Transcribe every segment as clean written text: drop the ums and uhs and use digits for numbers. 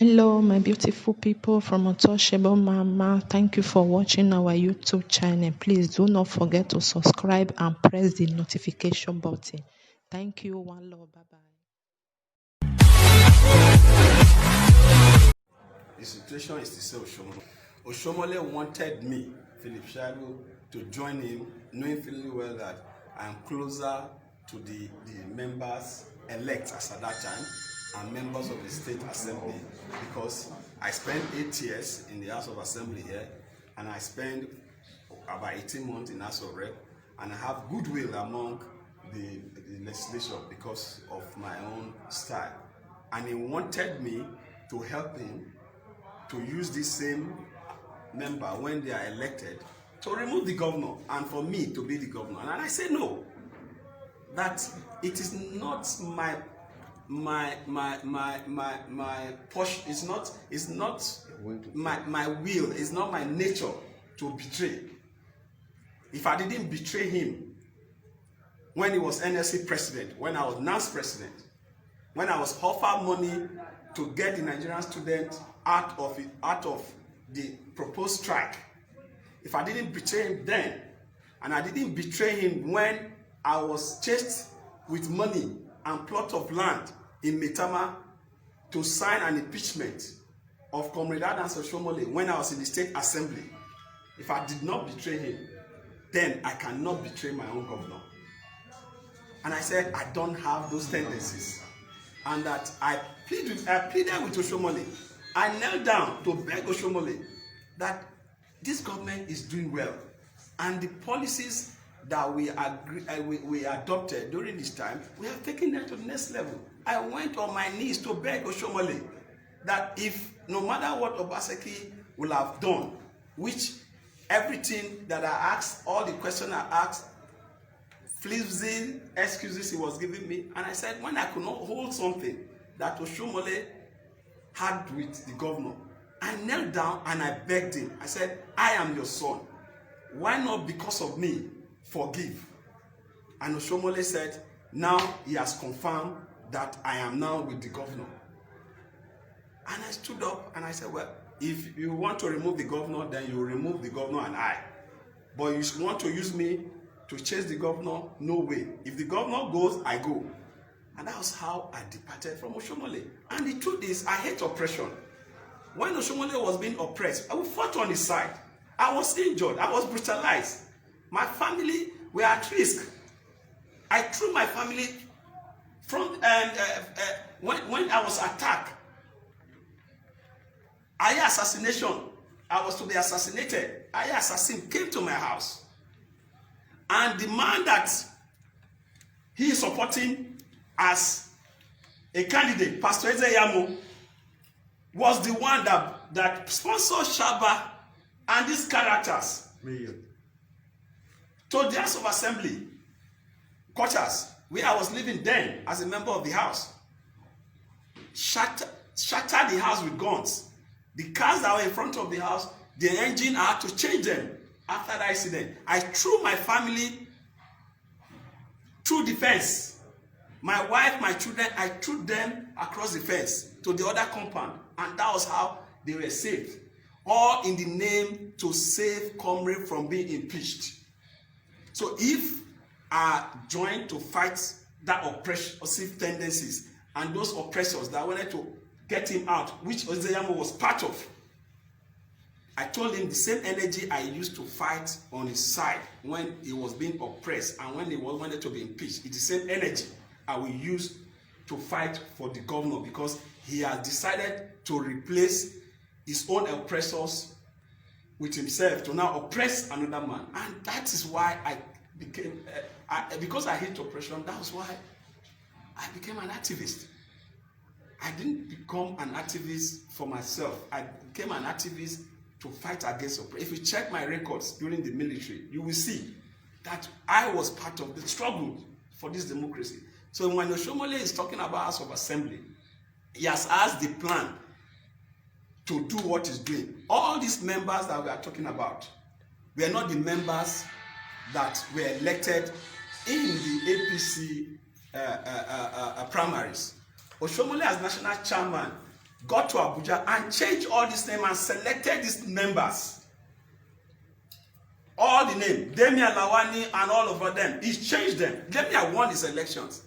Hello, my beautiful people from Oshiomhole Mama. Thank you for watching our YouTube channel. Please do not forget to subscribe and press the notification button. Thank you. One love. Bye bye. The situation is to say Oshiomhole. Oshiomhole wanted me, Philip Shaibu, to join him, knowing fully well that I am closer to the members elect as at that time and members of the State Assembly, because I spent 8 years in the House of Assembly here, and I spent about 18 months in House of Rep, and I have goodwill among the legislature because of my own style. And he wanted me to help him to use this same member when they are elected to remove the governor and for me to be the governor. And I say no, that it is not my push, it's not my will, it's not my nature to betray. If I didn't betray him when he was NLC president, when I was NAS president, when I was offered money to get the Nigerian students out of the proposed strike, if I didn't betray him then, and I didn't betray him when I was chased with money and plot of land in Metama to sign an impeachment of Comrade Oshiomhole when I was in the State Assembly, if I did not betray him, then I cannot betray my own governor. And I said I don't have those tendencies, and that I pleaded with Oshiomhole. I knelt down to beg Oshiomhole that this government is doing well, and the policies that we adopted during this time, we have taken them to the next level. I went on my knees to beg Oshiomhole that if no matter what Obaseki will have done, which everything that I asked, all the questions I asked, flimsy excuses he was giving me, and I said when I could not hold something that Oshiomhole had with the governor, I knelt down and I begged him. I said, I am your son. Why not, because of me, forgive? And Oshiomhole said, now he has confirmed that I am now with the governor. And I stood up and I said, well, if you want to remove the governor, then you remove the governor and I. But you want to use me to chase the governor? No way. If the governor goes, I go. And that was how I departed from Oshiomhole. And the truth is, I hate oppression. When Oshiomhole was being oppressed, I fought on his side. I was injured. I was brutalized. My family were at risk. I threw my family from when I was attacked. Aya assassination. I was to be assassinated. Aya assassin came to my house, and the man that he is supporting as a candidate, Pastor Ezeyamo, was the one that sponsored Shaba and these characters to the House of Assembly quarters, where I was living then as a member of the House. Shattered the house with guns. The cars that were in front of the house, the engine, I had to change them after that incident. I threw my family through the fence. My wife, my children, I threw them across the fence to the other compound, and that was how they were saved. All in the name to save Comrade from being impeached. So if I joined to fight that oppressive tendencies and those oppressors that wanted to get him out, which Ezeyamo was part of, I told him the same energy I used to fight on his side when he was being oppressed and when he wanted to be impeached, it's the same energy I will use to fight for the governor, because he has decided to replace his own oppressors with himself to now oppress another man. And that is why I became, because I hate oppression, that was why I became an activist. I didn't become an activist for myself. I became an activist to fight against oppression. If you check my records during the military, you will see that I was part of the struggle for this democracy. So when Oshiomhole is talking about House of Assembly, he has asked the plan to do what he's doing. All these members that we are talking about were not the members that were elected in the APC primaries. Oshiomhole as national chairman got to Abuja and changed all these names and selected these members. All the name, Damian Lawani and all of them, he changed them. Damian won his elections.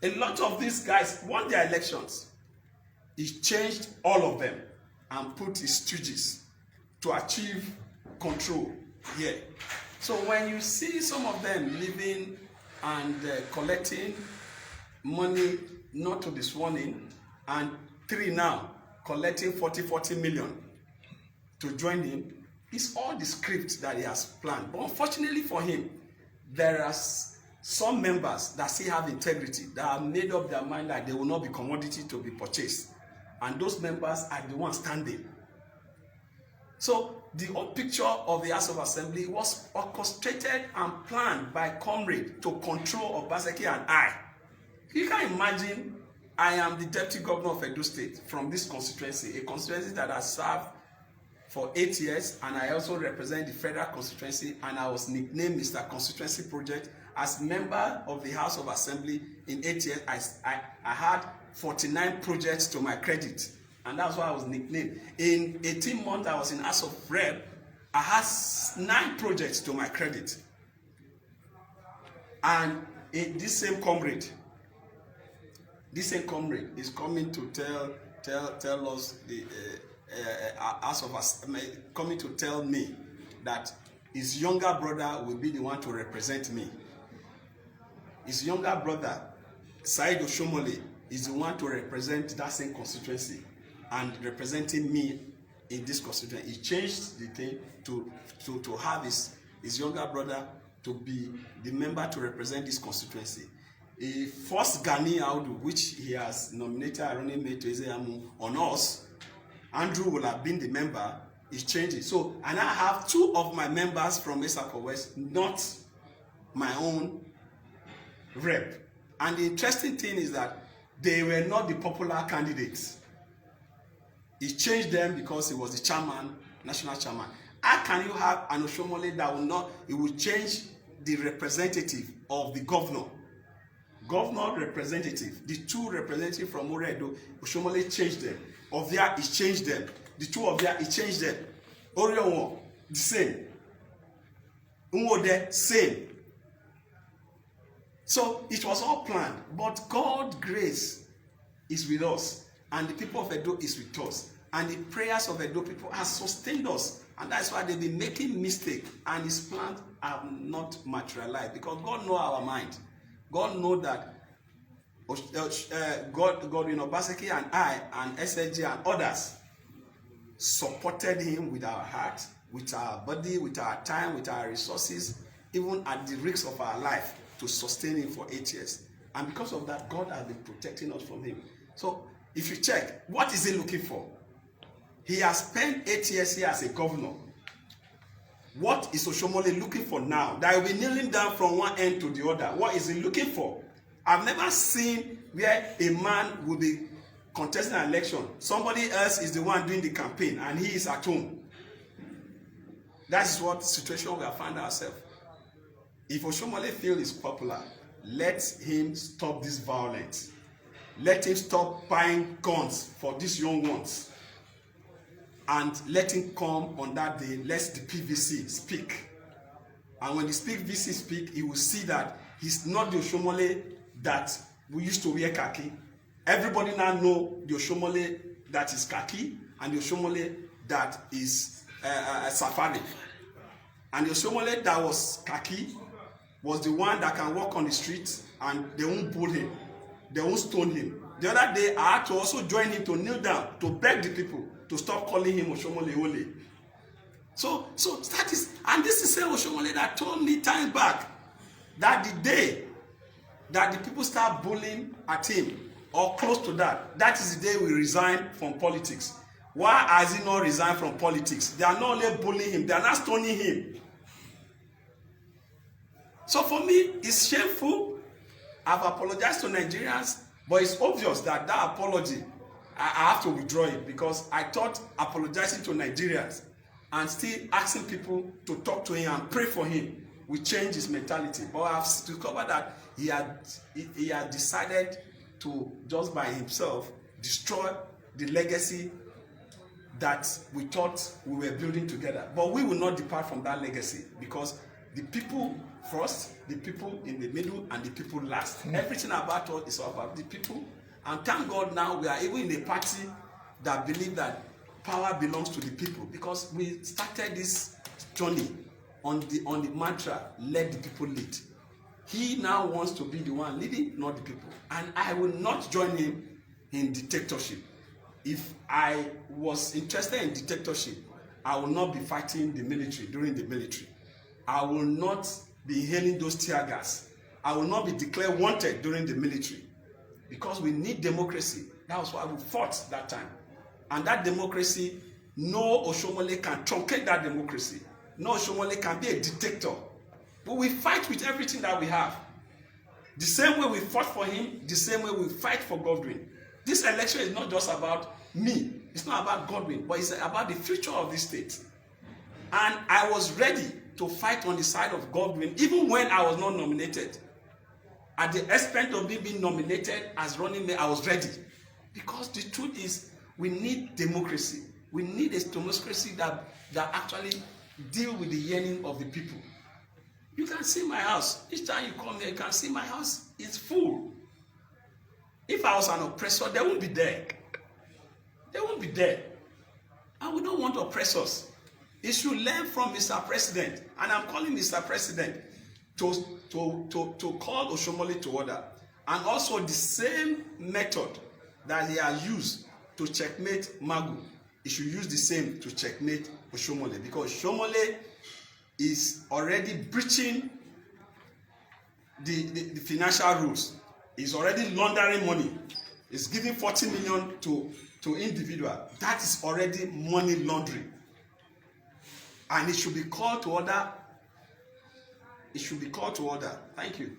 A lot of these guys won their elections. He changed all of them and put his stooges to achieve control here. So when you see some of them living and collecting money not to be sworn in, and 3 now collecting 40 million to join him, it's all the script that he has planned. But unfortunately for him, there are some members that still have integrity, that have made up their mind that they will not be commodity to be purchased. And those members are the ones standing. So the whole picture of the House of Assembly was orchestrated and planned by Comrade to control Obaseki and I. You can imagine, I am the Deputy Governor of Edo State from this constituency, a constituency that has served for 8 years, and I also represent the federal constituency, and I was nicknamed Mr. Constituency Project. As member of the House of Assembly in 8 years, I had 49 projects to my credit, and that's why I was nicknamed. In 18 months I was in House of Rep, I had 9 projects to my credit. And this same comrade is coming to tell us the House of Assembly, coming to tell me that his younger brother will be the one to represent me. His younger brother, Oshiomhole, is the one to represent that same constituency and representing me in this constituency. He changed the thing to have his younger brother to be the member to represent this constituency. A first Gani Audu, which he has nominated Aronime Toezeamu on us, Andrew will have been the member, is changing. So, and I have 2 of my members from Esako West, not my own rep. And the interesting thing is that they were not the popular candidates. He changed them because he was the chairman, national chairman. How can you have an Oshiomhole that will not, it will change the representative of the governor? Governor representative, the 2 representatives from Oredo, Oshiomhole changed them. Ovia, he changed them. The 2 of them, he changed them. Orionwo, the same. Nwode, same. So it was all planned, but God's grace is with us, and the people of Edo is with us, and the prayers of Edo people have sustained us, and that's why they've been making mistakes, and his plans have not materialized, because God knows our mind. God knows that God in Obaseki and I and SLG and others supported him with our heart, with our body, with our time, with our resources, even at the risk of our life, to sustain him for 8 years. And because of that, God has been protecting us from him. So if you check, what is he looking for? He has spent 8 years here as a governor. What is Oshiomhole looking for now? That will be kneeling down from one end to the other. What is he looking for? I've never seen where a man will be contesting an election. Somebody else is the one doing the campaign and he is at home. That is what situation we have found ourselves. If Oshiomhole feels is popular, let him stop this violence. Let him stop buying guns for these young ones. And let him come on that day, let the PVC speak. And when the PVC speak, he will see that he's not the Oshiomhole that we used to wear khaki. Everybody now know the Oshiomhole that is khaki and the Oshiomhole that is safari. And the Oshiomhole that was khaki was the one that can walk on the streets and they won't pull him, they won't stone him. The other day, I had to also join him to kneel down to beg the people to stop calling him Oshiomhole. So that is, and this is the same Oshiomhole that told me time back that the day that the people start bullying at him or close to that, that is the day we resign from politics. Why has he not resigned from politics? They are not only bullying him, they are not stoning him. So for me, it's shameful. I've apologized to Nigerians, but it's obvious that that apology, I have to withdraw it, because I thought apologizing to Nigerians and still asking people to talk to him and pray for him will change his mentality. But I've discovered that he had decided to just by himself destroy the legacy that we thought we were building together. But we will not depart from that legacy, because the people first, the people in the middle, and the people last. Everything about us is about the people. And thank God now we are even in a party that believe that power belongs to the people, because we started this journey on the mantra, let the people lead. He now wants to be the one leading, not the people. And I will not join him in dictatorship. If I was interested in dictatorship, I will not be fighting the military during the military. I will not be inhaling those tear gas. I will not be declared wanted during the military, because we need democracy. That was why we fought that time. And that democracy, no Oshiomhole can truncate that democracy. No Oshiomhole can be a dictator. But we fight with everything that we have. The same way we fought for him, the same way we fight for Godwin. This election is not just about me. It's not about Godwin, but it's about the future of this state. And I was ready to fight on the side of Godwin, even when I was not nominated. At the expense of me being nominated as running mate, I was ready. Because the truth is, we need democracy. We need a democracy that actually deal with the yearning of the people. You can see my house. Each time you come here, you can see my house is full. If I was an oppressor, they won't be there. They won't be there. And we don't want oppressors. He should learn from Mr. President. And I'm calling Mr. President to call Oshiomhole to order. And also the same method that he has used to checkmate Magu, he should use the same to checkmate Oshiomhole. Because Oshiomhole is already breaching the financial rules. He's already laundering money. He's giving 40 million to individual. That is already money laundering. And it should be called to order. It should be called to order. Thank you.